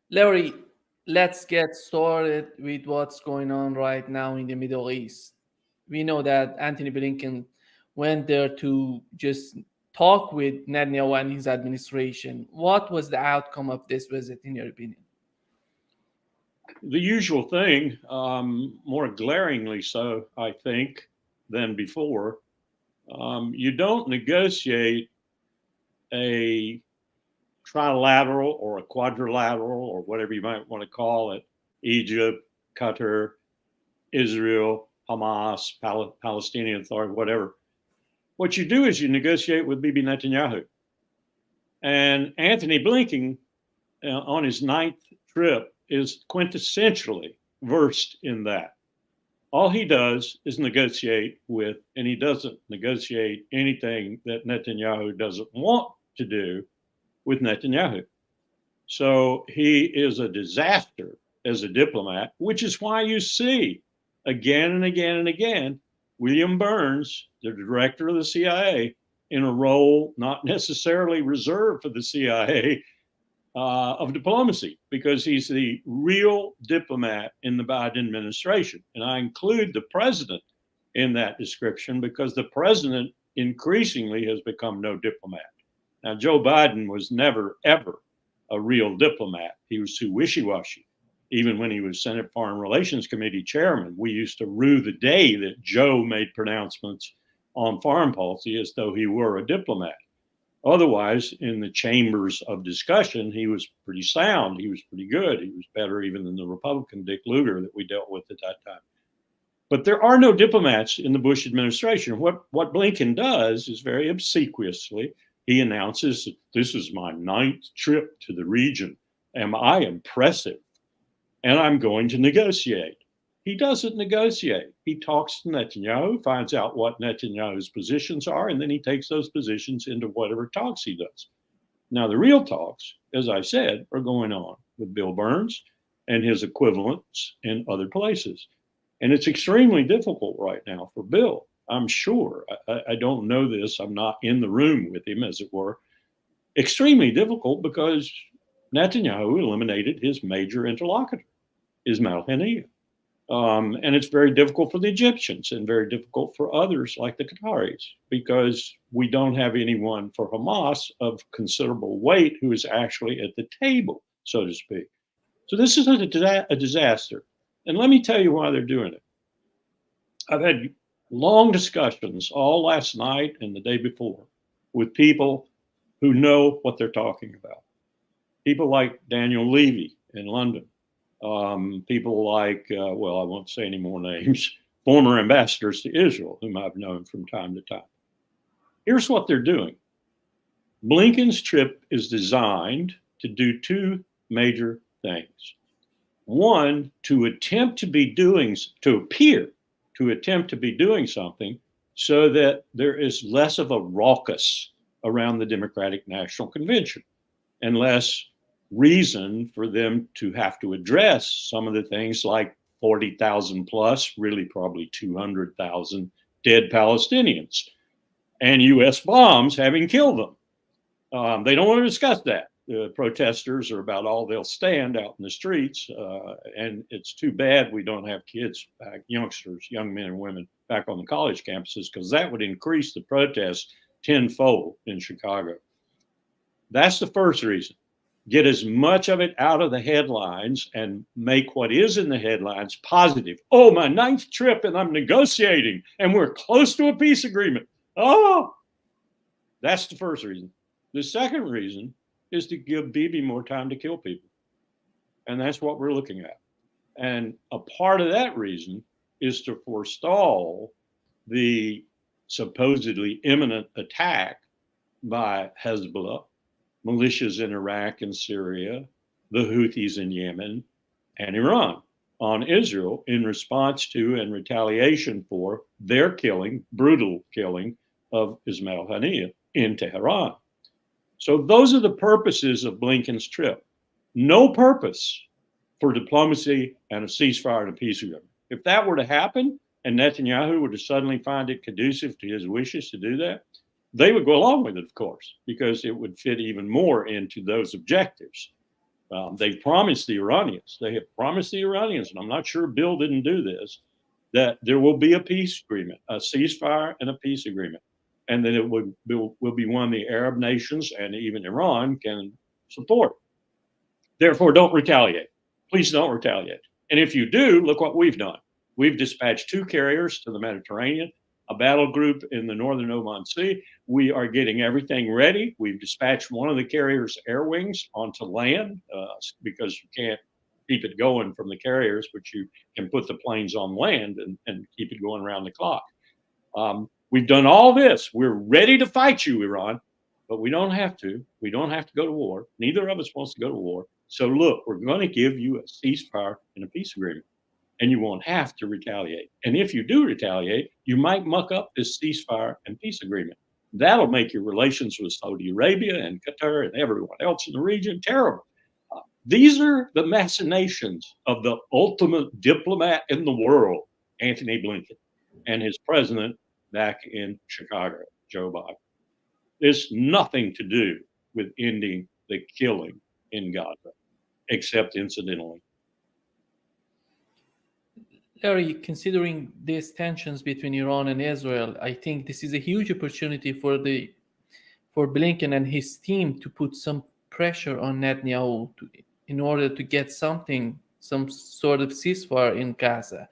Larry, let's get started with what's going on right now in the Middle East. We know that Anthony Blinken went there to just talk with Netanyahu and his administration. What was the outcome of this visit, in your opinion? The usual thing, more glaringly so, I think, than before. You don't negotiate a trilateral or a quadrilateral or whatever you might want to call it, Egypt, Qatar, Israel, Hamas, Palestinian Authority, whatever. What you do is you negotiate with Bibi Netanyahu. And Anthony Blinken, on his ninth trip, is quintessentially versed in that. All he does is negotiate with, and he doesn't negotiate anything that Netanyahu doesn't want to do with Netanyahu. So he is a disaster as a diplomat, which is why you see again and again and again William Burns, the director of the CIA, in a role not necessarily reserved for the CIA, of diplomacy, because he's the real diplomat in the Biden administration. And I include the president in that description because the president increasingly has become no diplomat. Now, Joe Biden was never, ever a real diplomat. He was too wishy-washy. Even when he was Senate Foreign Relations Committee chairman, we used to rue the day that Joe made pronouncements on foreign policy as though he were a diplomat. Otherwise, in the chambers of discussion, he was pretty sound. He was pretty good. He was better even than the Republican Dick Lugar that we dealt with at that time. But there are no diplomats in the Bush administration. What Blinken does is very obsequiously, he announces that this is my ninth trip to the region. Am I impressive? And I'm going to negotiate. He doesn't negotiate. He talks to Netanyahu, finds out what Netanyahu's positions are, and then he takes those positions into whatever talks he does. Now, the real talks, as I said, are going on with Bill Burns and his equivalents in other places. And it's extremely difficult right now for Bill, I'm sure. I don't know this. I'm not in the room with him, as it were. Extremely difficult because Netanyahu eliminated his major interlocutor, Ismail Haniyeh. And it's very difficult for the Egyptians and very difficult for others like the Qataris because we don't have anyone for Hamas of considerable weight who is actually at the table, so to speak. So this is a disaster. And let me tell you why they're doing it. I've had long discussions all last night and the day before with people who know what they're talking about. People like Daniel Levy in London. People like, well, I won't say any more names, former ambassadors to Israel, whom I've known from time to time. Here's what they're doing. Blinken's trip is designed to do two major things. One, to attempt to be doing, to appear to attempt to be doing something so that there is less of a raucous around the Democratic National Convention and less reason for them to have to address some of the things like 40,000 plus, really probably 200,000 dead Palestinians and US bombs having killed them. They don't want to discuss that. The protesters are about all they'll stand out in the streets. And it's too bad we don't have kids back, youngsters, young men and women back on the college campuses, because that would increase the protests tenfold in Chicago. That's the first reason. Get as much of it out of the headlines and make what is in the headlines positive. Oh, my ninth trip and I'm negotiating and we're close to a peace agreement. Oh, that's the first reason. The second reason is to give Bibi more time to kill people. And that's what we're looking at. And a part of that reason is to forestall the supposedly imminent attack by Hezbollah, militias in Iraq and Syria, the Houthis in Yemen, and Iran on Israel in response to and retaliation for their killing, brutal killing of Ismail Haniyeh in Tehran. So those are the purposes of Blinken's trip. No purpose for diplomacy and a ceasefire and a peace agreement. If that were to happen and Netanyahu were to suddenly find it conducive to his wishes to do that, they would go along with it, of course, because it would fit even more into those objectives. They've promised the Iranians, and I'm not sure Bill didn't do this, that there will be a peace agreement, a ceasefire and a peace agreement, and that it will be one the Arab nations and even Iran can support. Therefore, don't retaliate. Please don't retaliate. And if you do, look what we've done. We've dispatched 2 carriers to the Mediterranean, a battle group in the northern Oman Sea. We are getting everything ready. We've dispatched one of the carriers' air wings onto land because you can't keep it going from the carriers, but you can put the planes on land and keep it going around the clock. We've done all this. We're ready to fight you, Iran, but we don't have to. We don't have to go to war. Neither of us wants to go to war. So look, we're going to give you a ceasefire and a peace agreement, and you won't have to retaliate. And if you do retaliate, you might muck up this ceasefire and peace agreement. That'll make your relations with Saudi Arabia and Qatar and everyone else in the region terrible. These are the machinations of the ultimate diplomat in the world, Antony Blinken, and his president back in Chicago, Joe Biden. There's nothing to do with ending the killing in Gaza, except incidentally. Larry, considering these tensions between Iran and Israel, I think this is a huge opportunity for Blinken and his team to put some pressure on Netanyahu in order to get some sort of ceasefire in Gaza.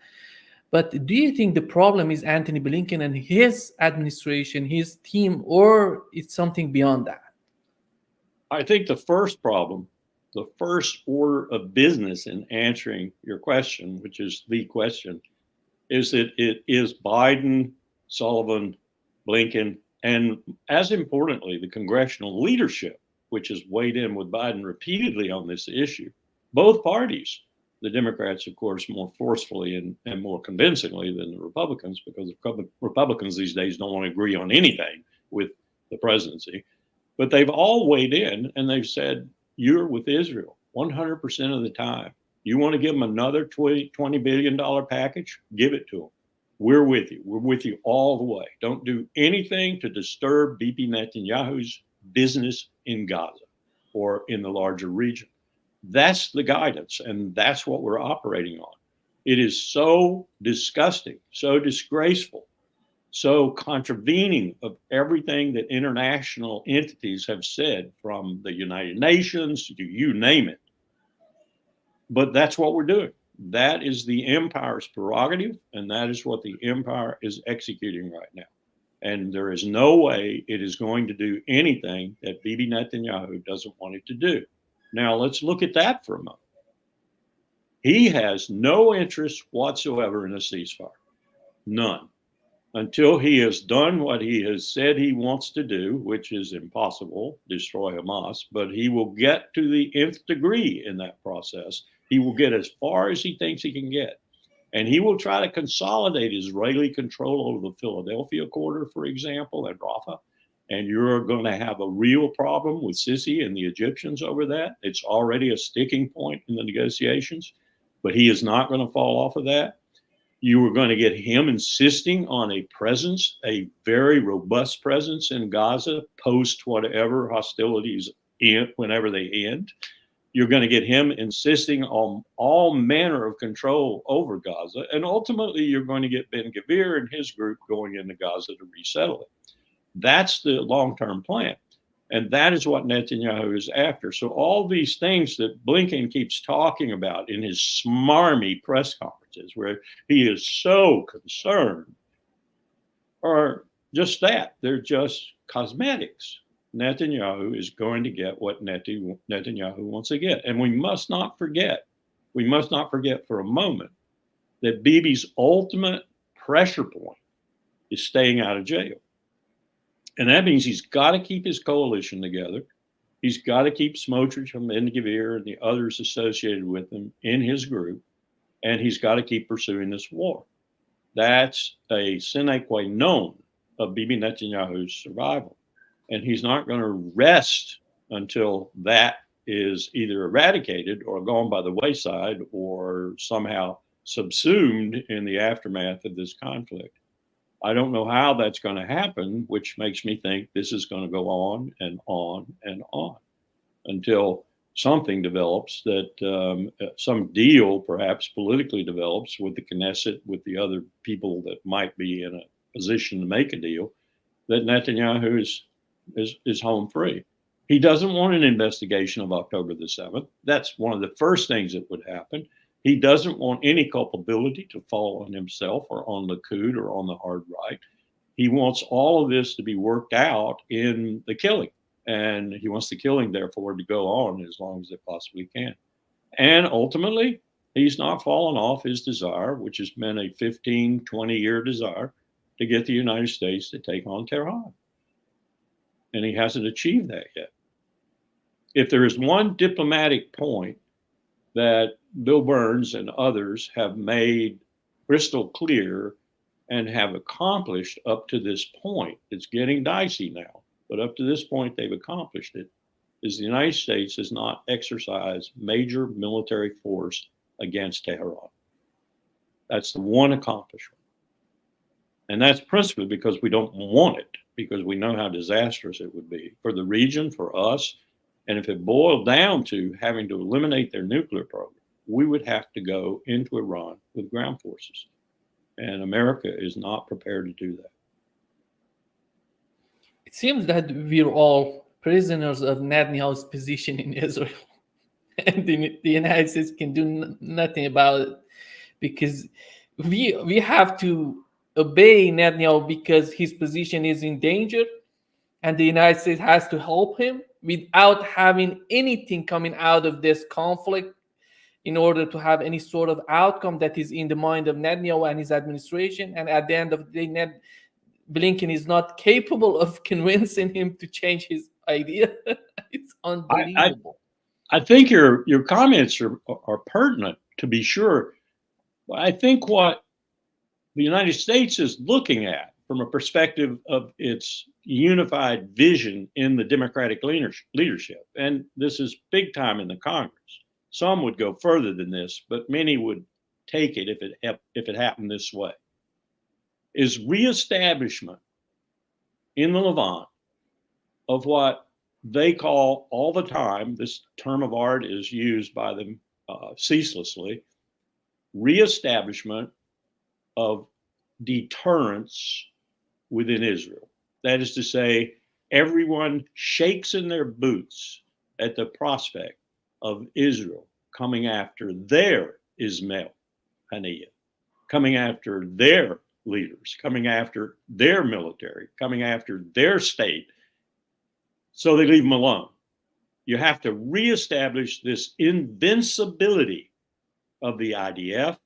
But do you think the problem is Antony Blinken and his administration, his team, or it's something beyond that? I think the first problem, the first order of business in answering your question, which is the question, is that it is Biden, Sullivan, Blinken, and as importantly, the congressional leadership, which has weighed in with Biden repeatedly on this issue. Both parties, the Democrats, of course, more forcefully and more convincingly than the Republicans, because the Republicans these days don't want to agree on anything with the presidency. But they've all weighed in and they've said, you're with Israel 100% of the time. You want to give them another $20 billion package? Give it to them. We're with you. We're with you all the way. Don't do anything to disturb Bibi Netanyahu's business in Gaza or in the larger region. That's the guidance, and that's what we're operating on. It is so disgusting, so disgraceful, so contravening of everything that international entities have said, from the United Nations to you name it. But that's what we're doing. That is the empire's prerogative, and that is what the empire is executing right now. And there is no way it is going to do anything that Bibi Netanyahu doesn't want it to do. Now, let's look at that for a moment. He has no interest whatsoever in a ceasefire. None. Until he has done what he has said he wants to do, which is impossible, destroy Hamas, but he will get to the nth degree in that process. He will get as far as he thinks he can get. And he will try to consolidate Israeli control over the Philadelphia corridor, for example, and Rafah. And you're going to have a real problem with Sisi and the Egyptians over that. It's already a sticking point in the negotiations, but he is not going to fall off of that. You were going to get him insisting on a presence, a very robust presence in Gaza post whatever hostilities end, whenever they end. You're going to get him insisting on all manner of control over Gaza. And ultimately, you're going to get Ben-Gvir and his group going into Gaza to resettle it. That's the long-term plan. And that is what Netanyahu is after. So all these things that Blinken keeps talking about in his smarmy press conferences, where he is so concerned, are just that. They're just cosmetics. Netanyahu is going to get what Netanyahu wants to get. And we must not forget for a moment that Bibi's ultimate pressure point is staying out of jail. And that means he's got to keep his coalition together. He's got to keep Smotrich and Ben-Gvir and the others associated with him in his group. And he's got to keep pursuing this war. That's a sine qua non of Bibi Netanyahu's survival. And he's not going to rest until that is either eradicated or gone by the wayside or somehow subsumed in the aftermath of this conflict. I don't know how that's going to happen, which makes me think this is going to go on and on and on until something develops, that some deal perhaps politically develops with the Knesset, with the other people that might be in a position to make a deal, that Netanyahu is home free. He doesn't want an investigation of October the 7th. That's one of the first things that would happen. He doesn't want any culpability to fall on himself or on Likud or on the hard right. He wants all of this to be worked out in the killing. And he wants the killing, therefore, to go on as long as it possibly can. And ultimately, he's not fallen off his desire, which has been a 15, 20-year desire to get the United States to take on Tehran. And he hasn't achieved that yet. If there is one diplomatic point that Bill Burns and others have made crystal clear and have accomplished up to this point, it's getting dicey now, but up to this point they've accomplished it, is the United States has not exercised major military force against Tehran. That's the one accomplishment. And that's principally because we don't want it, because we know how disastrous it would be for the region, for us. And if it boiled down to having to eliminate their nuclear program, we would have to go into Iran with ground forces. And America is not prepared to do that. It seems that we're all prisoners of Netanyahu's position in Israel. And the United States can do nothing about it, because we have to obey Netanyahu because his position is in danger, and the United States has to help him without having anything coming out of this conflict in order to have any sort of outcome that is in the mind of Netanyahu and his administration. And at the end of the day, Blinken is not capable of convincing him to change his idea. It's unbelievable. I think your comments are pertinent, to be sure. But I think what the United States is looking at from a perspective of its unified vision in the Democratic leadership, and this is big time in the Congress. Some would go further than this, but many would take it if it happened this way, is reestablishment in the Levant of what they call all the time, this term of art is used by them ceaselessly, reestablishment of deterrence within Israel. That is to say, everyone shakes in their boots at the prospect of Israel coming after their Ismail Haniyeh, coming after their leaders, coming after their military, coming after their state. So they leave them alone. You have to reestablish this invincibility of the IDF,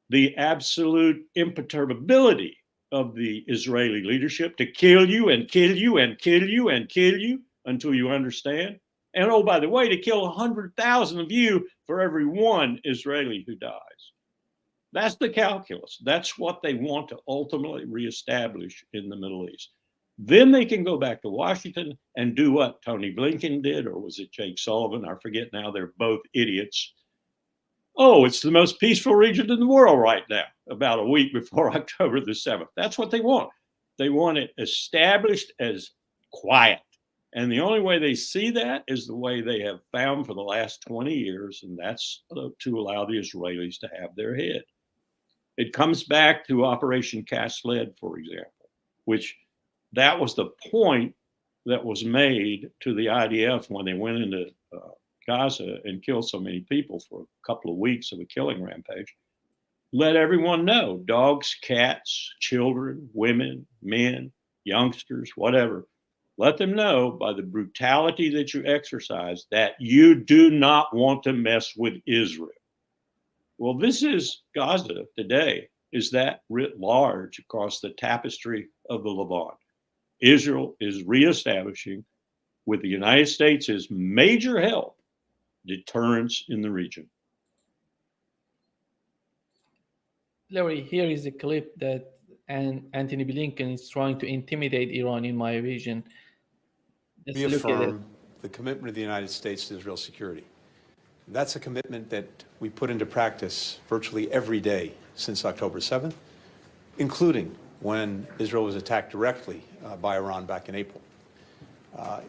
the absolute imperturbability of the Israeli leadership to kill you and kill you and kill you and kill you until you understand. And oh, by the way, to kill 100,000 of you for every one Israeli who dies. That's the calculus. That's what they want to ultimately reestablish in the Middle East. Then they can go back to Washington and do what Tony Blinken did, or was it Jake Sullivan? I forget now. They're both idiots. Oh, it's the most peaceful region in the world right now, about a week before October the 7th. That's what they want. They want it established as quiet. And the only way they see that is the way they have found for the last 20 years, and that's to allow the Israelis to have their head. It comes back to Operation Cast Lead, for example, which that was the point that was made to the IDF when they went into Gaza and killed so many people for a couple of weeks of a killing rampage. Let everyone know, dogs, cats, children, women, men, youngsters, whatever. Let them know by the brutality that you exercise that you do not want to mess with Israel. Well, this is Gaza today, is that writ large across the tapestry of the Levant. Israel is reestablishing, with the United States' major help, deterrence in the region. Larry, here is a clip that Anthony Blinken is trying to intimidate Iran, in my vision. Let's look at it. Reaffirm the commitment of the United States to Israel's security. That's a commitment that we put into practice virtually every day since October 7th, including when Israel was attacked directly by Iran back in April.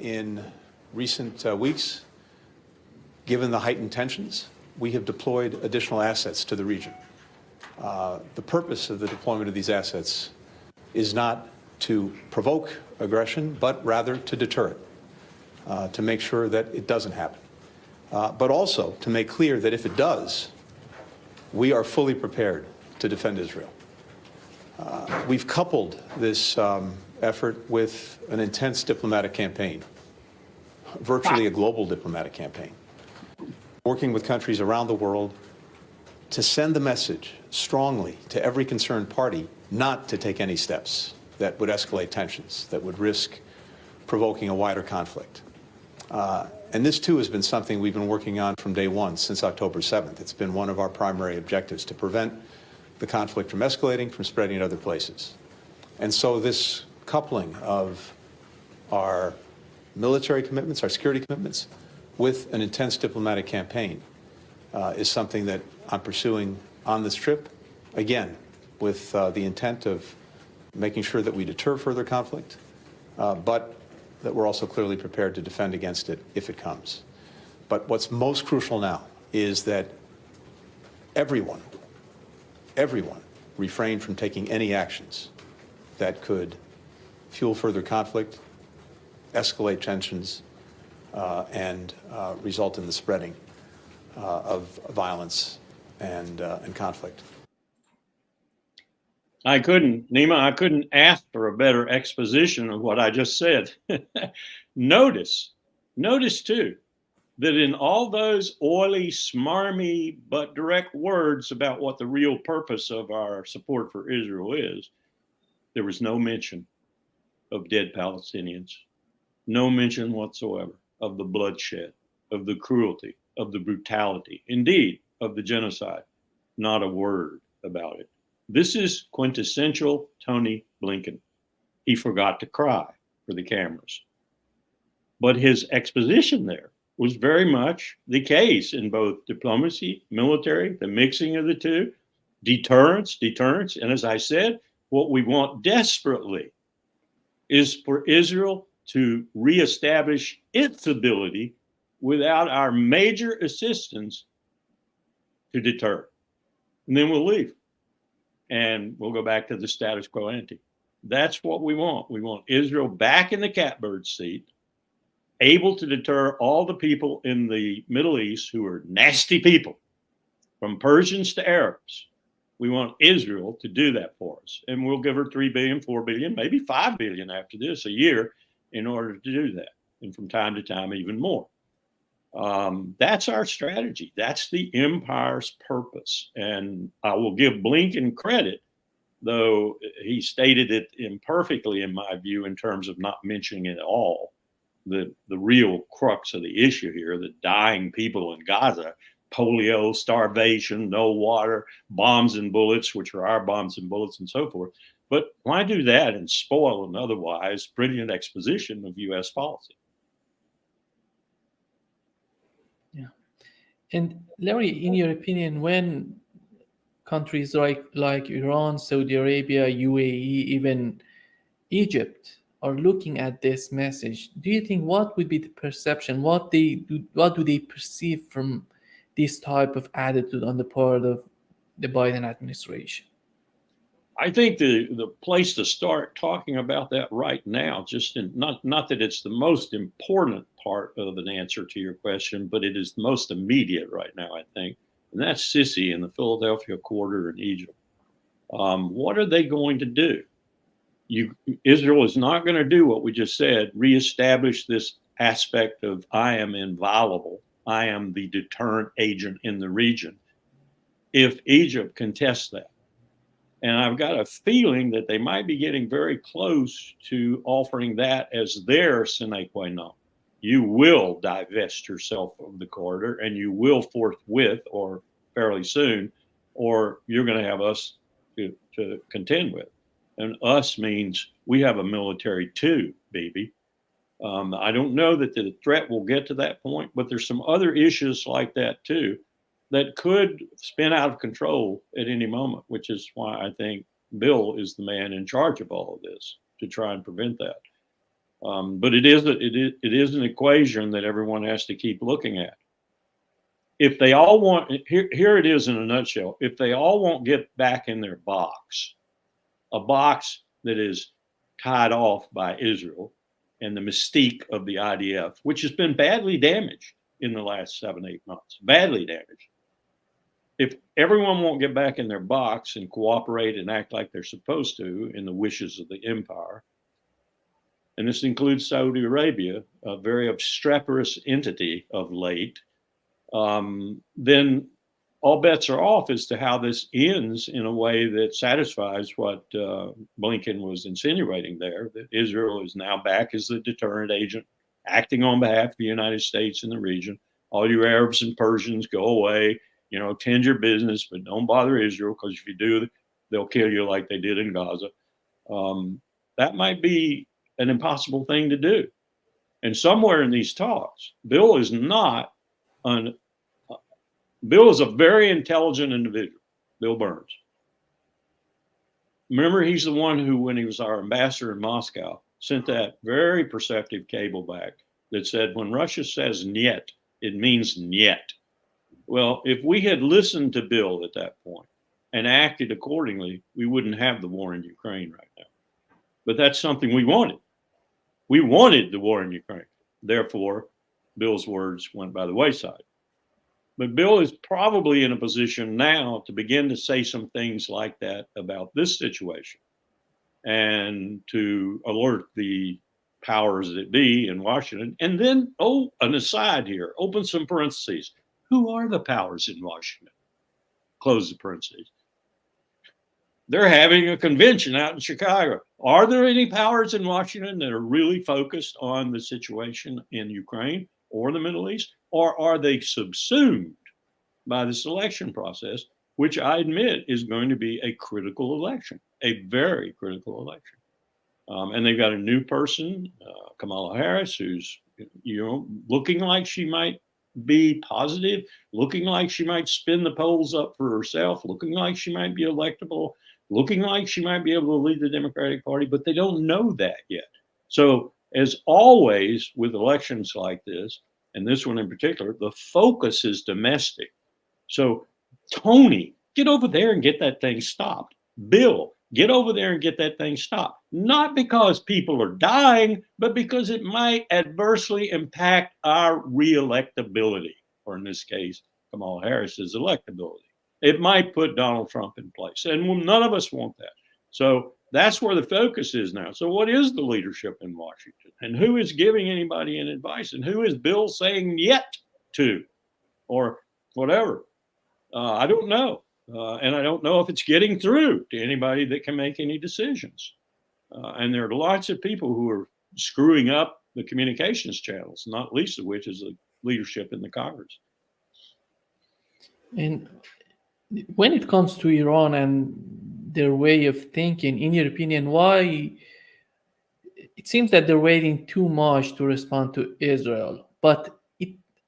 In recent weeks, Given the heightened tensions, we have deployed additional assets to the region. The purpose of the deployment of these assets is not to provoke aggression, but rather to deter it, to make sure that it doesn't happen. But also to make clear that if it does, we are fully prepared to defend Israel. We've coupled this effort with an intense diplomatic campaign, virtually a global diplomatic campaign, working with countries around the world to send the message strongly to every concerned party not to take any steps that would escalate tensions, that would risk provoking a wider conflict. And this, too, has been something we've been working on from day one, since October 7th. It's been one of our primary objectives, to prevent the conflict from escalating, from spreading in other places. And so this coupling of our military commitments, our security commitments, with an intense diplomatic campaign is something that I'm pursuing on this trip, again, with the intent of making sure that we deter further conflict, but that we're also clearly prepared to defend against it if it comes. But what's most crucial now is that everyone refrain from taking any actions that could fuel further conflict, escalate tensions, and result in the spreading of violence and conflict. Nima, I couldn't ask for a better exposition of what I just said. Notice too, that in all those oily, smarmy, but direct words about what the real purpose of our support for Israel is, there was no mention of dead Palestinians, no mention whatsoever of the bloodshed, of the cruelty, of the brutality, indeed, of the genocide. Not a word about it. This is quintessential Tony Blinken. He forgot to cry for the cameras. But his exposition there was very much the case in both diplomacy, military, the mixing of the two, deterrence. And as I said, what we want desperately is for Israel to reestablish its ability without our major assistance to deter. And then we'll leave. And we'll go back to the status quo ante. That's what we want. We want Israel back in the catbird seat, able to deter all the people in the Middle East who are nasty people, from Persians to Arabs. We want Israel to do that for us. And we'll give her $3 billion, $4 billion, maybe $5 billion after this a year in order to do that. And from time to time, even more. That's our strategy. That's the empire's purpose. And I will give Blinken credit, though he stated it imperfectly, in my view, in terms of not mentioning it at all. The real crux of the issue here, the dying people in Gaza, polio, starvation, no water, bombs and bullets, which are our bombs and bullets and so forth. But why do that and spoil an otherwise brilliant exposition of U.S. policy? And Larry, in your opinion, when countries like Iran, Saudi Arabia, UAE, even Egypt are looking at this message, do you think what would be the perception? What do they perceive from this type of attitude on the part of the Biden administration? I think the place to start talking about that right now, not that it's the most important part of an answer to your question, but it is the most immediate right now, I think. And that's Sisi in the Philadelphia quarter in Egypt. What are they going to do? Israel is not going to do what we just said, reestablish this aspect of I am inviolable, I am the deterrent agent in the region, if Egypt contests that. And I've got a feeling that they might be getting very close to offering that as their sine qua non. You will divest yourself of the corridor, and you will forthwith, or fairly soon, or you're going to have us to contend with. And us means we have a military too, baby. I don't know that the threat will get to that point, but there's some other issues like that too that could spin out of control at any moment, which is why I think Bill is the man in charge of all of this to try and prevent that. But it is an equation that everyone has to keep looking at. if they all want, here it is in a nutshell. If they all won't get back in their box, a box that is tied off by Israel and the mystique of the IDF, which has been badly damaged in the last 7-8 months, badly damaged. If everyone won't get back in their box and cooperate and act like they're supposed to in the wishes of the empire, and this includes Saudi Arabia, a very obstreperous entity of late, then all bets are off as to how this ends in a way that satisfies what Blinken was insinuating there, that Israel is now back as the deterrent agent, acting on behalf of the United States in the region. All you Arabs and Persians, go away, tend your business, but don't bother Israel, because if you do, they'll kill you like they did in Gaza. That might be an impossible thing to do. And somewhere in these talks, Bill is a very intelligent individual, Bill Burns. Remember, he's the one who, when he was our ambassador in Moscow, sent that very perceptive cable back that said, when Russia says niet, it means niet. Well, if we had listened to Bill at that point and acted accordingly, we wouldn't have the war in Ukraine right now. But that's something we wanted. We wanted the war in Ukraine. Therefore, Bill's words went by the wayside. But Bill is probably in a position now to begin to say some things like that about this situation and to alert the powers that be in Washington. And then, an aside here, open some parentheses. Who are the powers in Washington? Close the parentheses. They're having a convention out in Chicago. Are there any powers in Washington that are really focused on the situation in Ukraine or the Middle East? Or are they subsumed by the selection process, which I admit is going to be a critical election, a very critical election? And they've got a new person, Kamala Harris, who's looking like she might be positive, looking like she might spin the polls up for herself, looking like she might be electable, looking like she might be able to lead the Democratic Party, but they don't know that yet. So, as always with elections like this, and this one in particular, the focus is domestic. So, Tony, get over there and get that thing stopped. Bill, get over there and get that thing stopped. Not because people are dying, but because it might adversely impact our re-electability, or in this case, Kamala Harris's electability. It might put Donald Trump in place, and none of us want that. So that's where the focus is now. So what is the leadership in Washington? And who is giving anybody any advice? And who is Bill saying yet to, or whatever? I don't know. And I don't know if it's getting through to anybody that can make any decisions. And there are lots of people who are screwing up the communications channels, not least of which is the leadership in the Congress. And when it comes to Iran and their way of thinking, in your opinion, why it seems that they're waiting too much to respond to Israel? But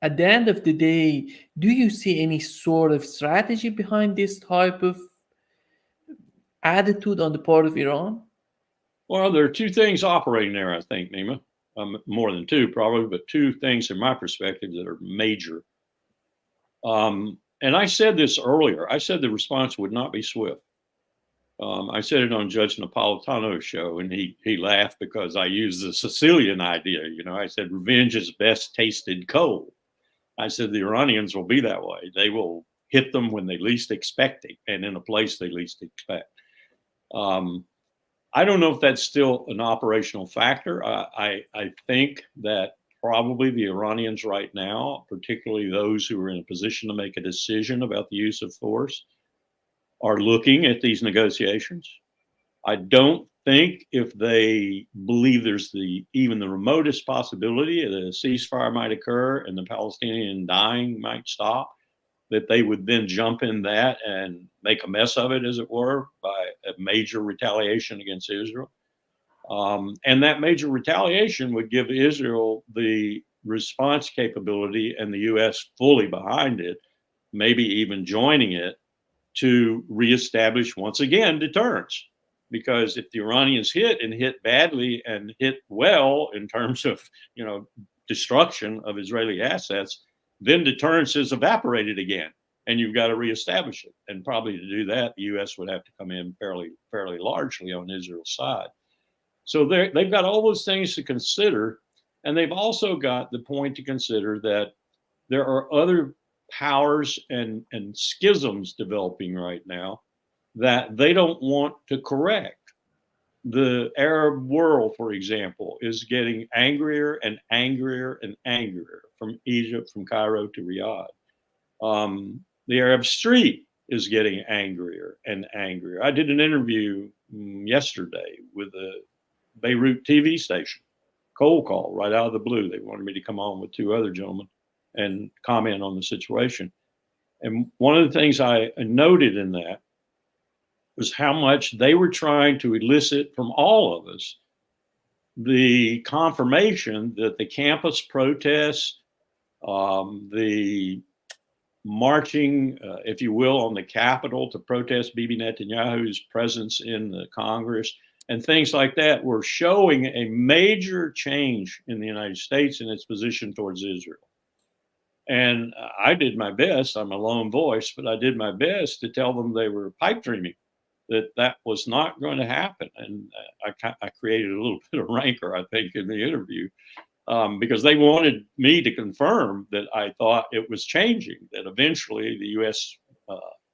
at the end of the day, do you see any sort of strategy behind this type of attitude on the part of Iran? Well, there are two things operating there, I think, Nima. More than two, probably, but two things from my perspective that are major. And I said this earlier. I said the response would not be swift. I said it on Judge Napolitano's show, and he laughed because I used the Sicilian idea. I said revenge is best tasted cold. I said the Iranians will be that way. They will hit them when they least expect it and in a place they least expect. I don't know if that's still an operational factor. I think that probably the Iranians right now, particularly those who are in a position to make a decision about the use of force, are looking at these negotiations. I don't think if they believe there's even the remotest possibility that a ceasefire might occur and the Palestinian dying might stop, that they would then jump in that and make a mess of it, as it were, by a major retaliation against Israel. And that major retaliation would give Israel the response capability and the U.S. fully behind it, maybe even joining it, to reestablish once again deterrence. Because if the Iranians hit and hit badly and hit well in terms of, destruction of Israeli assets, then deterrence has evaporated again, and you've got to reestablish it. And probably to do that, the U.S. would have to come in fairly largely on Israel's side. So they've got all those things to consider, and they've also got the point to consider that there are other powers and schisms developing right now that they don't want to correct. The Arab world, for example, is getting angrier and angrier and angrier, from Egypt, from Cairo to Riyadh. The Arab street is getting angrier and angrier. I did an interview yesterday with a Beirut TV station, cold call right out of the blue. They wanted me to come on with two other gentlemen and comment on the situation. And one of the things I noted in that was how much they were trying to elicit from all of us the confirmation that the campus protests, the marching, if you will, on the Capitol to protest Bibi Netanyahu's presence in the Congress and things like that were showing a major change in the United States and its position towards Israel. And I did my best. I'm a lone voice, but I did my best to tell them they were pipe dreaming, that was not going to happen. And I created a little bit of rancor, I think, in the interview, because they wanted me to confirm that I thought it was changing, that eventually the U.S.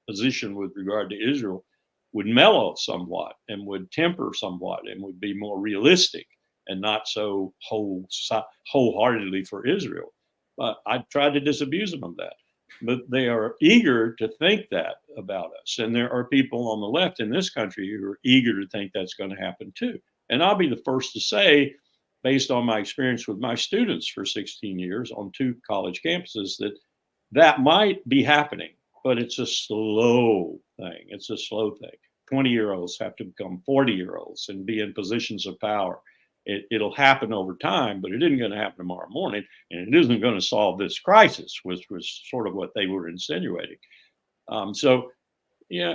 Position with regard to Israel would mellow somewhat and would temper somewhat and would be more realistic and not so wholeheartedly for Israel. But I tried to disabuse them of that. But they are eager to think that about us. And there are people on the left in this country who are eager to think that's going to happen too. And I'll be the first to say, based on my experience with my students for 16 years on 2 college campuses, that might be happening, but it's a slow thing. It's a slow thing. 20-year-olds have to become 40-year-olds and be in positions of power. It'll happen over time, but it isn't going to happen tomorrow morning, and it isn't going to solve this crisis, which was sort of what they were insinuating. So, yeah,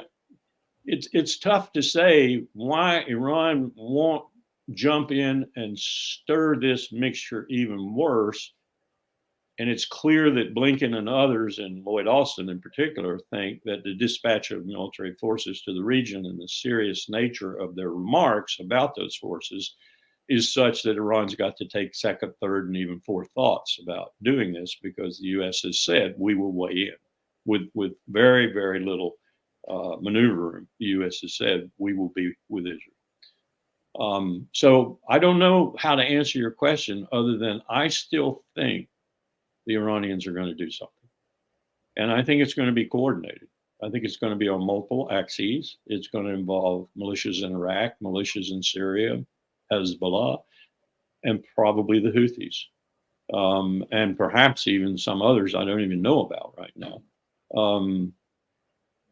it's tough to say why Iran won't jump in and stir this mixture even worse. And it's clear that Blinken and others, and Lloyd Austin in particular, think that the dispatch of military forces to the region and the serious nature of their remarks about those forces is such that Iran's got to take second, third, and even fourth thoughts about doing this, because the U.S. has said we will weigh in with very, very little maneuvering. The U.S. has said we will be with Israel. So I don't know how to answer your question other than I still think the Iranians are going to do something. And I think it's going to be coordinated. I think it's going to be on multiple axes. It's going to involve militias in Iraq, militias in Syria, Hezbollah, and probably the Houthis, and perhaps even some others I don't even know about right now.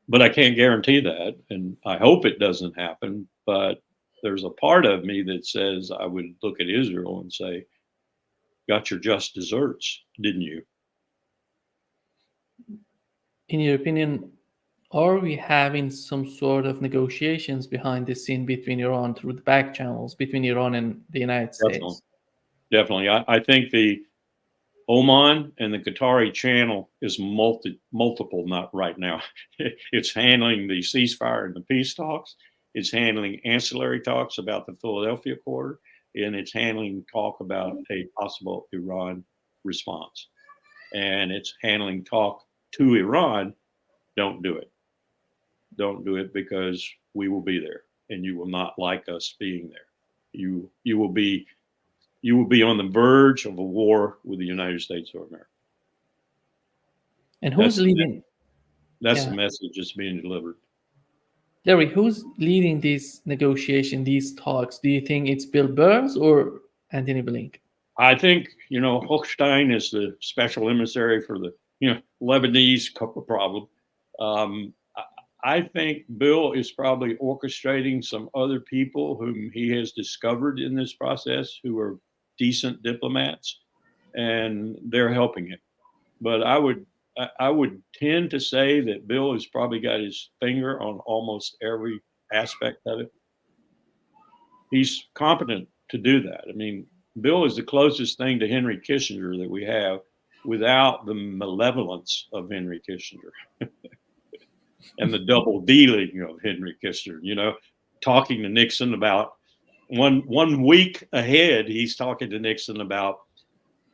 But I can't guarantee that, and I hope it doesn't happen. But there's a part of me that says I would look at Israel and say, got your just desserts, didn't you? In your opinion, are we having some sort of negotiations behind the scene between Iran through the back channels between Iran and the United States? Definitely. I think the Oman and the Qatari channel is multiple, not right now. It's handling the ceasefire and the peace talks. It's handling ancillary talks about the Philadelphia Accord, and it's handling talk about a possible Iran response. And it's handling talk to Iran, don't do it. Don't do it, because we will be there, and you will not like us being there. You will be on the verge of a war with the United States of America. And who's leading? That's the message that's being delivered. Larry, who's leading these negotiations, these talks? Do you think it's Bill Burns or Antony Blinken? I think, Hochstein is the special emissary for the, Lebanese problem. I think Bill is probably orchestrating some other people whom he has discovered in this process who are decent diplomats, and they're helping him. But I would tend to say that Bill has probably got his finger on almost every aspect of it. He's competent to do that. I mean, Bill is the closest thing to Henry Kissinger that we have without the malevolence of Henry Kissinger and the double dealing of Henry Kissinger. You know, talking to Nixon about one week ahead, he's talking to Nixon about,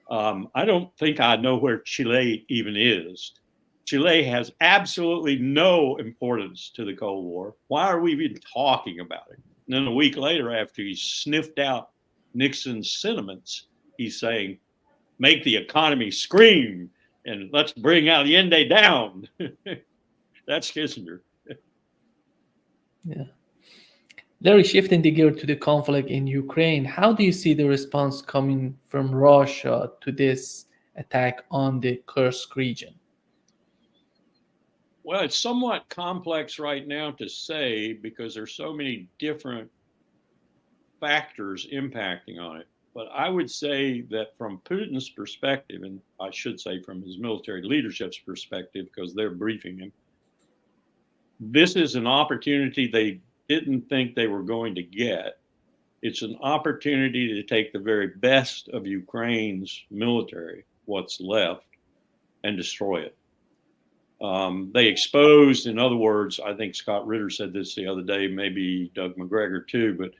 I don't think I know where Chile even is. Chile has absolutely no importance to the Cold War. Why are we even talking about it? And then a week later, after he sniffed out Nixon's sentiments, he's saying, make the economy scream and let's bring Allende down. That's Kissinger. Yeah. Larry, shifting the gear to the conflict in Ukraine, how do you see the response coming from Russia to this attack on the Kursk region? Well, it's somewhat complex right now to say because there's so many different factors impacting on it. But I would say that from Putin's perspective, and I should say from his military leadership's perspective, because they're briefing him, this is an opportunity they didn't think they were going to get. It's an opportunity to take the very best of Ukraine's military, what's left, and destroy it. They exposed, in other words, I think Scott Ritter said this the other day, maybe Doug McGregor too, but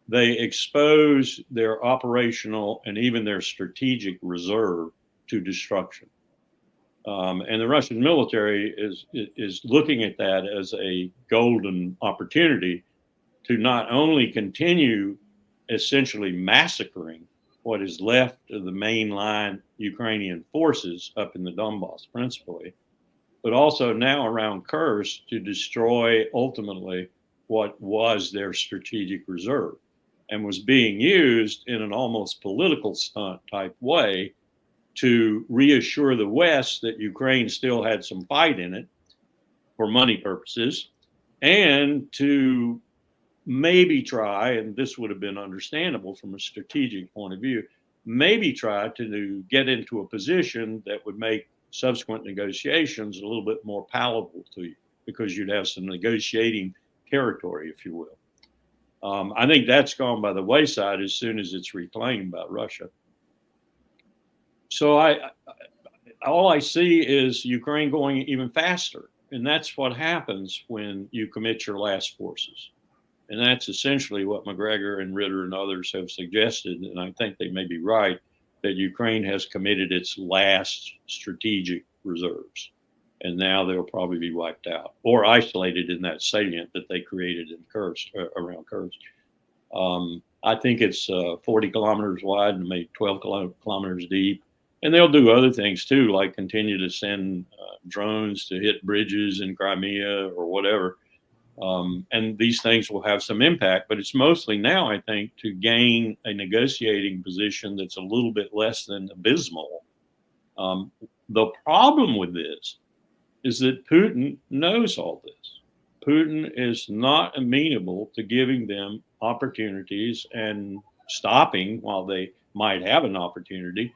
they expose their operational and even their strategic reserve to destruction. And the Russian military is looking at that as a golden opportunity to not only continue essentially massacring what is left of the mainline Ukrainian forces up in the Donbass principally, but also now around Kursk to destroy ultimately what was their strategic reserve and was being used in an almost political stunt type way to reassure the West that Ukraine still had some fight in it for money purposes, and to maybe try, and this would have been understandable from a strategic point of view, maybe try to get into a position that would make subsequent negotiations a little bit more palatable to you, because you'd have some negotiating territory, if you will. I think that's gone by the wayside as soon as it's reclaimed by Russia. So all I see is Ukraine going even faster. And that's what happens when you commit your last forces. And that's essentially what McGregor and Ritter and others have suggested. And I think they may be right, that Ukraine has committed its last strategic reserves. And now they'll probably be wiped out or isolated in that salient that they created in Kursk, around Kursk. I think it's 40 kilometers wide and maybe 12 kilometers deep. And they'll do other things too, like continue to send drones to hit bridges in Crimea or whatever. And these things will have some impact, but it's mostly now, I think, to gain a negotiating position that's a little bit less than abysmal. The problem with this is that Putin knows all this. Putin is not amenable to giving them opportunities and stopping, while they might have an opportunity,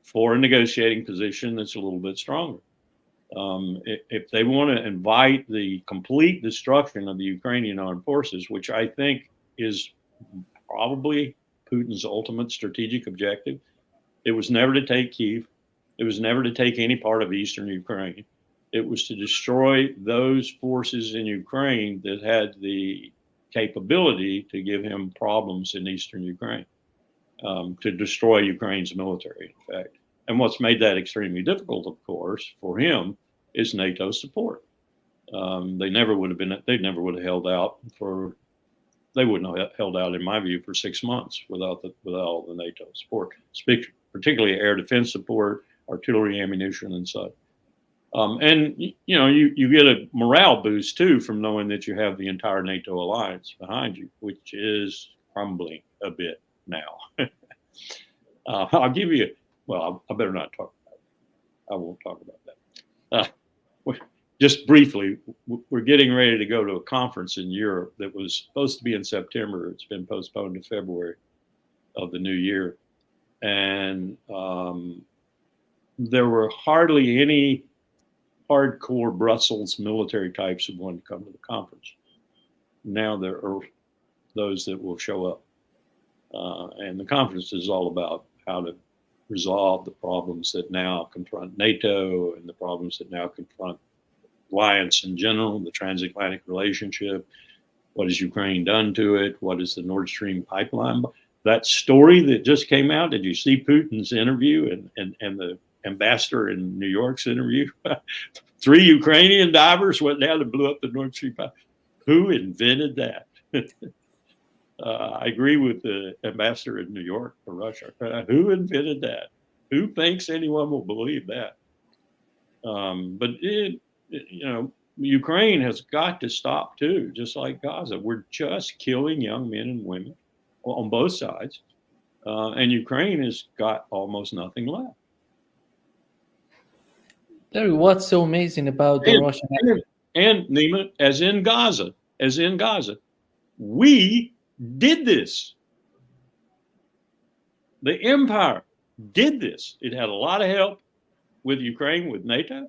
for a negotiating position that's a little bit stronger. If they want to invite the complete destruction of the Ukrainian armed forces, which I think is probably Putin's ultimate strategic objective, it was never to take Kyiv. It was never to take any part of eastern Ukraine. It was to destroy those forces in Ukraine that had the capability to give him problems in eastern Ukraine, to destroy Ukraine's military, in fact. And what's made that extremely difficult, of course, for him is NATO support. They never would have held out in my view, for 6 months without all the NATO support, particularly air defense support, artillery ammunition, and such. And you get a morale boost too from knowing that you have the entire NATO alliance behind you, which is crumbling a bit now. I'll give you. Well, I better not talk about it. I won't talk about that. Just briefly, we're getting ready to go to a conference in Europe that was supposed to be in September. It's been postponed to February of the new year. And there were hardly any hardcore Brussels military types who wanted to come to the conference. Now there are those that will show up. And the conference is all about how to resolve the problems that now confront NATO and the problems that now confront alliance in general, the transatlantic relationship. What has Ukraine done to it? What is the Nord Stream pipeline? That story that just came out, did you see Putin's interview and the ambassador in New York's interview? 3 Ukrainian divers went down and blew up the Nord Stream pipeline. Who invented that? I agree with the ambassador in New York for Russia. Who invented that? Who thinks anyone will believe that? But Ukraine has got to stop too, just like Gaza. We're just killing young men and women on both sides, and Ukraine has got almost nothing left. Larry, what's so amazing about the Russian? And Nima, as in Gaza, we did this. The empire did this. It had a lot of help with Ukraine, with NATO.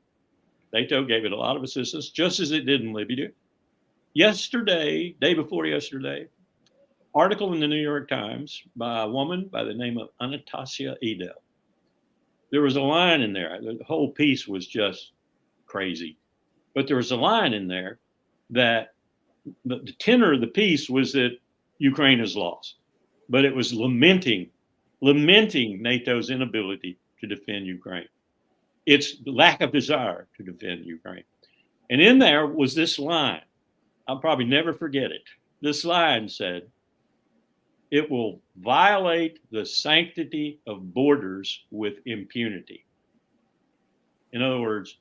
NATO gave it a lot of assistance, just as it did in Libya. Yesterday, day before yesterday, article in the New York Times by a woman by the name of Anastasia Edel. There was a line in there. The whole piece was just crazy. But there was a line in there that the tenor of the piece was that Ukraine has lost. But it was lamenting NATO's inability to defend Ukraine. Its lack of desire to defend Ukraine. And in there was this line. I'll probably never forget it. This line said, "It will violate the sanctity of borders with impunity." In other words,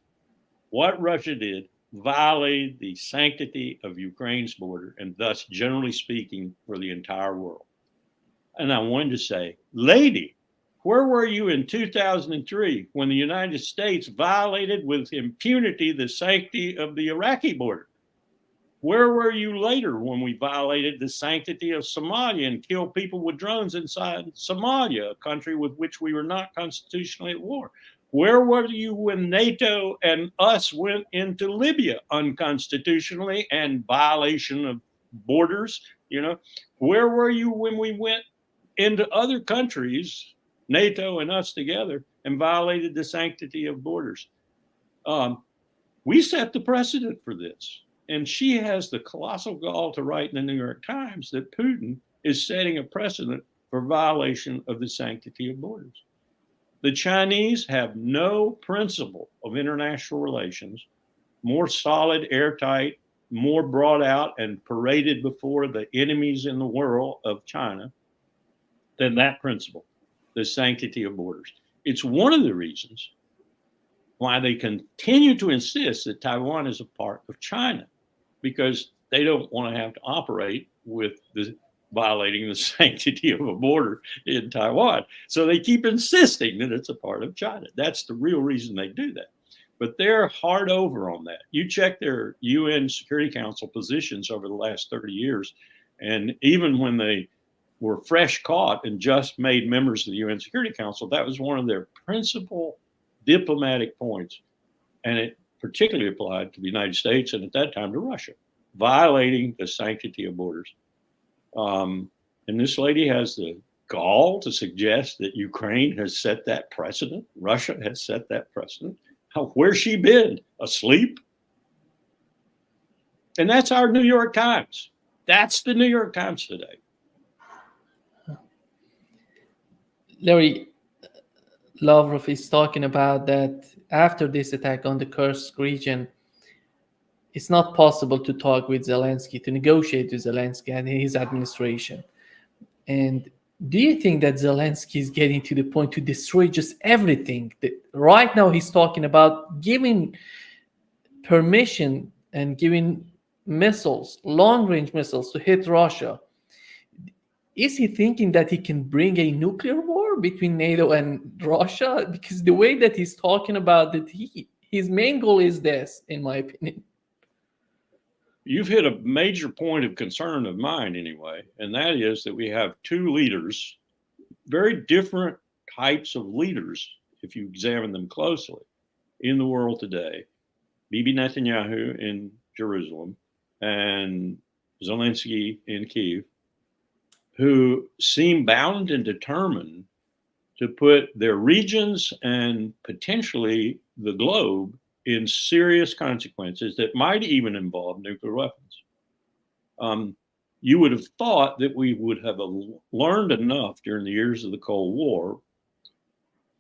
what Russia did violated the sanctity of Ukraine's border, and thus, generally speaking, for the entire world. And I wanted to say, lady, where were you in 2003 when the United States violated with impunity the sanctity of the Iraqi border? Where were you later when we violated the sanctity of Somalia and killed people with drones inside Somalia, a country with which we were not constitutionally at war? Where were you when NATO and us went into Libya unconstitutionally and violation of borders? Where were you when we went into other countries, NATO and us together, and violated the sanctity of borders? We set the precedent for this. And she has the colossal gall to write in the New York Times that Putin is setting a precedent for violation of the sanctity of borders. The Chinese have no principle of international relations more solid, airtight, more brought out and paraded before the enemies in the world of China than that principle, the sanctity of borders. It's one of the reasons why they continue to insist that Taiwan is a part of China, because they don't want to have to operate with violating the sanctity of a border in Taiwan. So they keep insisting that it's a part of China. That's the real reason they do that. But they're hard over on that. You check their UN Security Council positions over the last 30 years, and even when they were fresh caught and just made members of the UN Security Council, that was one of their principal diplomatic points. And it particularly applied to the United States and at that time to Russia, violating the sanctity of borders. And this lady has the gall to suggest that Ukraine has set that precedent. Russia has set that precedent. Where's she been? Asleep? And that's our New York Times. That's the New York Times today. Larry, Lavrov is talking about that after this attack on the Kursk region, it's not possible to talk with Zelensky, to negotiate with Zelensky and his administration. And do you think that Zelensky is getting to the point to destroy just everything? Right now, he's talking about giving permission and giving missiles, long-range missiles, to hit Russia. Is he thinking that he can bring a nuclear war between NATO and Russia? Because the way that he's talking about it, his main goal is this, in my opinion. You've hit a major point of concern of mine anyway, and that is that we have two leaders, very different types of leaders, if you examine them closely, in the world today. Bibi Netanyahu in Jerusalem and Zelensky in Kyiv, who seem bound and determined to put their regions and potentially the globe in serious consequences that might even involve nuclear weapons. You would have thought that we would have learned enough during the years of the Cold War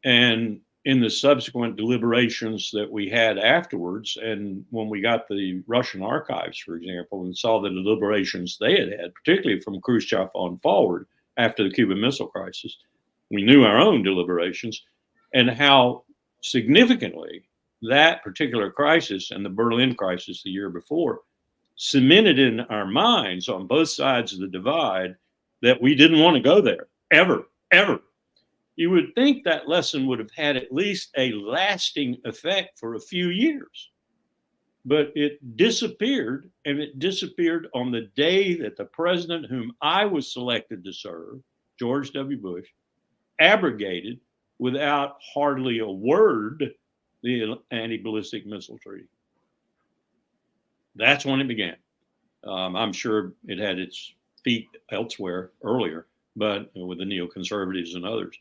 and in the subsequent deliberations that we had afterwards, and when we got the Russian archives, for example, and saw the deliberations they had, particularly from Khrushchev on forward after the Cuban Missile Crisis, we knew our own deliberations and how significantly that particular crisis and the Berlin crisis the year before cemented in our minds on both sides of the divide that we didn't want to go there, ever. You would think that lesson would have had at least a lasting effect for a few years. But it disappeared, and it disappeared on the day that the president whom I was selected to serve, George W. Bush, abrogated without hardly a word the anti-ballistic missile treaty. That's when it began. I'm sure it had its feet elsewhere earlier, but with the neoconservatives and others.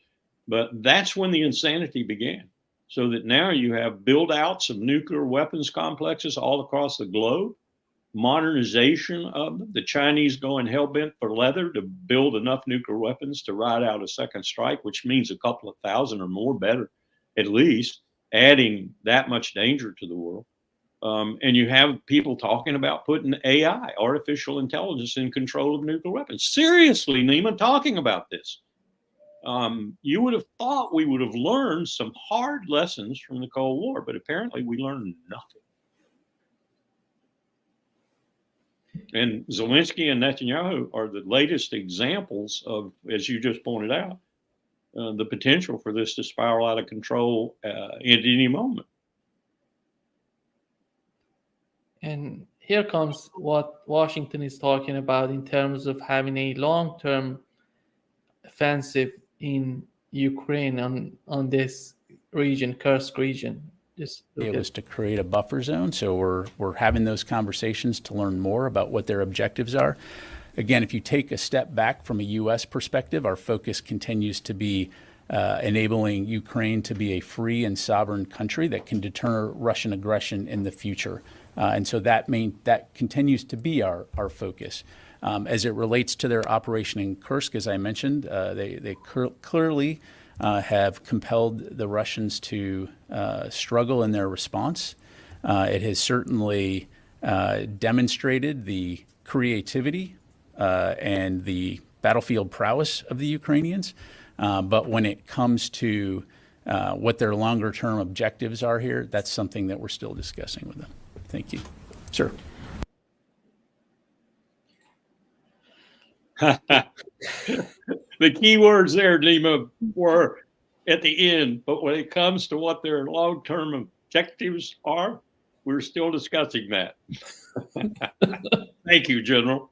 But that's when the insanity began. So that now you have build outs of nuclear weapons complexes all across the globe, modernization of them, the Chinese going hell-bent for leather to build enough nuclear weapons to ride out a second strike, which means a couple of thousand or more better, at least, adding that much danger to the world. And you have people talking about putting AI, artificial intelligence, in control of nuclear weapons. Seriously, Neiman, talking about this. You would have thought we would have learned some hard lessons from the Cold War, but apparently we learned nothing. And Zelensky and Netanyahu are the latest examples of, as you just pointed out, the potential for this to spiral out of control at any moment. And here comes what Washington is talking about in terms of having a long-term offensive in Ukraine on this region, Kursk region. It was to create a buffer zone, so we're having those conversations to learn more about what their objectives are. Again, if you take a step back from a U.S. perspective, our focus continues to be enabling Ukraine to be a free and sovereign country that can deter Russian aggression in the future. And so that continues to be our focus. As it relates to their operation in Kursk, as I mentioned, they clearly have compelled the Russians to struggle in their response. It has certainly demonstrated the creativity and the battlefield prowess of the Ukrainians. But when it comes to what their longer term objectives are here, that's something that we're still discussing with them. Thank you. Sir. The key words there, Nima, were at the end, but when it comes to what their long-term objectives are, we're still discussing that. Thank you, General.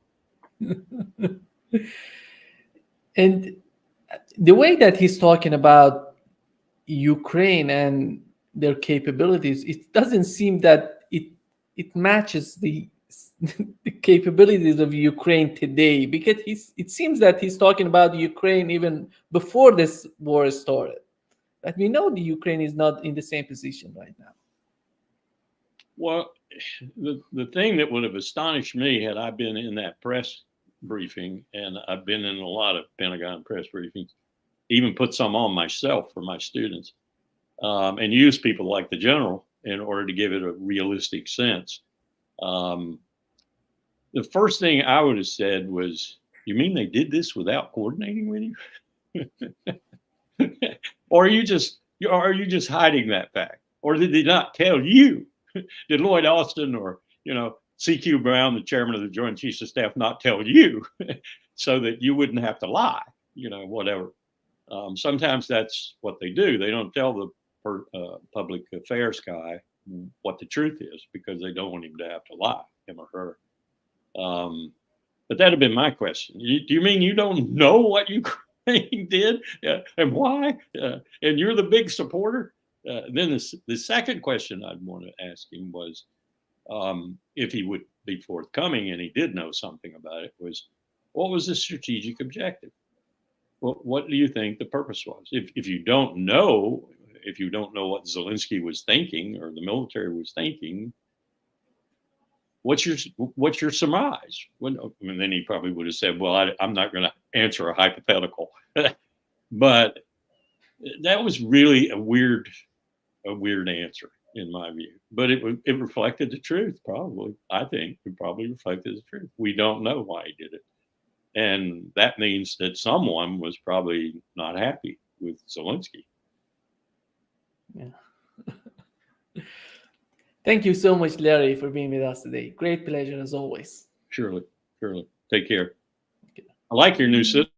And the way that he's talking about Ukraine and their capabilities, it doesn't seem that it matches the capabilities of Ukraine today, because it seems that he's talking about Ukraine even before this war started. But we know the Ukraine is not in the same position right now. Well, the thing that would have astonished me had I been in that press briefing, and I've been in a lot of Pentagon press briefings, even put some on myself for my students, and use people like the general in order to give it a realistic sense. The first thing I would have said was, you mean they did this without coordinating with you? Or are you just hiding that fact? Or did they not tell you? Did Lloyd Austin or, C.Q. Brown, the chairman of the Joint Chiefs of Staff, not tell you so that you wouldn't have to lie, whatever. Sometimes that's what they do. They don't tell the public affairs guy what the truth is because they don't want him to have to lie, him or her. But that'd have been my question. Do you mean you don't know what Ukraine did and why? And you're the big supporter? Then the second question I'd want to ask him was, if he would be forthcoming and he did know something about it, was what was the strategic objective? Well, what do you think the purpose was? If you don't know, what Zelensky was thinking or the military was thinking, what's your surmise? And then he probably would have said, "Well, I'm not going to answer a hypothetical," but that was really a weird answer in my view. But it reflected the truth. Probably, I think it probably reflected the truth. We don't know why he did it. And that means that someone was probably not happy with Zelensky. Yeah. Thank you so much, Larry, for being with us today. Great pleasure as always. Surely. Take care. I like your new system.